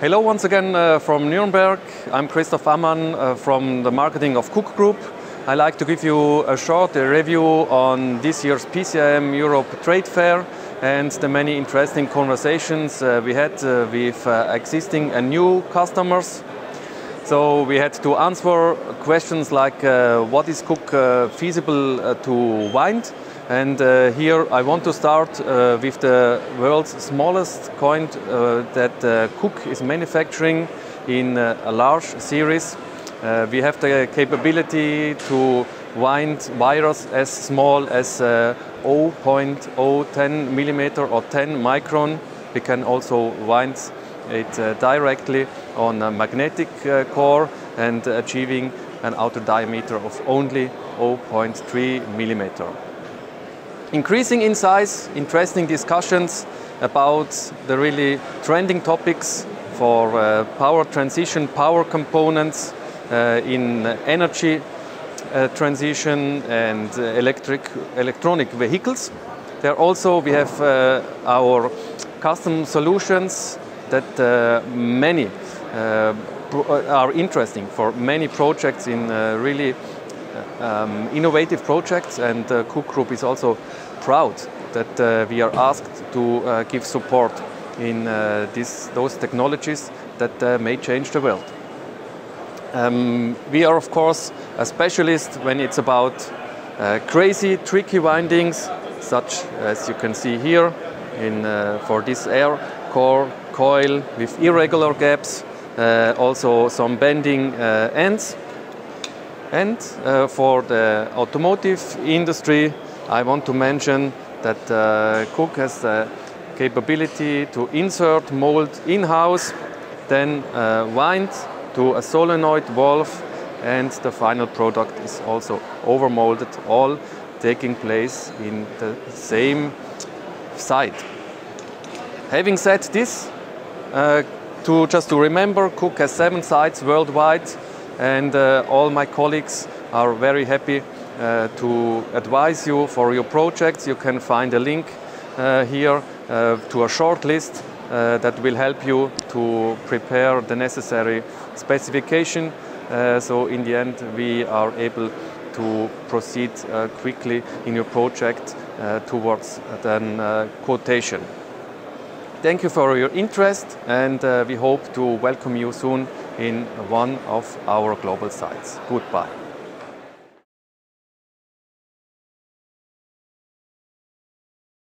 Hello once again from Nuremberg. I'm Christoph Ammann from the marketing of KUK Group. I'd like to give you a short review on this year's PCIM Europe trade fair and the many interesting conversations we had with existing and new customers. So we had to answer questions like what is KUK feasible to wind? And here I want to start with the world's smallest coin that KUK is manufacturing in a large series. We have the capability to wind wires as small as 0.010 millimeter or 10 micron. We can also wind it directly on a magnetic core and achieving an outer diameter of only 0.3 millimeter. Increasing in size, interesting discussions about the really trending topics for power transition, power components in energy transition and electronic vehicles. There also we have our custom solutions that many are interesting for many projects in really innovative projects, and KUK Group is also proud that we are asked to give support in those technologies that may change the world. We are of course a specialist when it's about crazy, tricky windings, such as you can see here for this air core coil with irregular gaps, also some bending ends. And for the automotive industry, I want to mention that KUK has the capability to insert mold in-house, then wind to a solenoid valve, and the final product is also overmolded, all taking place in the same site. Having said this, just to remember, KUK has 7 sites worldwide, and all my colleagues are very happy to advise you for your projects. You can find a link here to a short list that will help you to prepare the necessary specification. So in the end we are able to proceed quickly in your project towards the quotation. Thank you for your interest, and we hope to welcome you soon in one of our global sites. Goodbye.